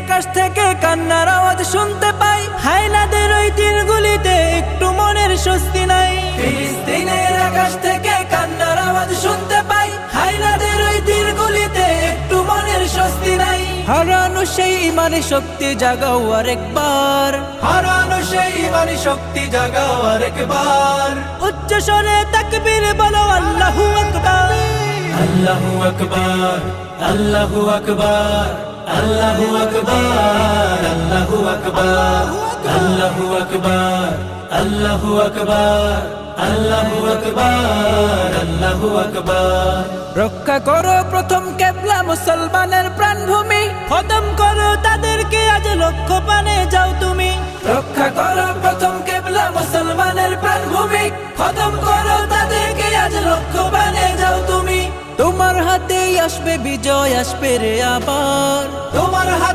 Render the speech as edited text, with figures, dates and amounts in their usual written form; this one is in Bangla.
আকাশ থেকে কান্নার আওয়াজ শুনতে পাই, হায়নাদের ওই তীরগুলিতে একটু মনের স্বস্তি নাই। ফিলিস্তিনের আকাশ থেকে কান্নার আওয়াজ শুনতে পাই, হায়নাদের ওই তীরগুলিতে একটু মনের স্বস্তি নাই। হারানো সেই ইমানি শক্তি জাগাও আরেকবার, হারানো সেই ইমানি শক্তি জাগাও আরেকবার। উচ্চ স্বরে তাকবীর বলো আল্লাহু আকবার, আল্লাহু আকবার, আল্লাহু আকবার, আল্লাহু আকবার, আল্লাহু আকবার, আল্লাহু আকবার, আল্লাহু আকবার, আল্লাহু আকবার, আল্লাহু আকবার। রক্ষা করো প্রথম কেবলা মুসলমানের প্রাণভূমি, খতম করো তাদেরকে আজ লক্ষ্য পানে যাও তুমি। রক্ষা করো প্রথম কেবলা মুসলমানের প্রাণভূমি, খতম করো তাদেরকে আজ লক্ষ্য পানে যাও তুমি। তোমার হাতেই আসবে বিজয়, আসবে রে আবার তোমার হাতে।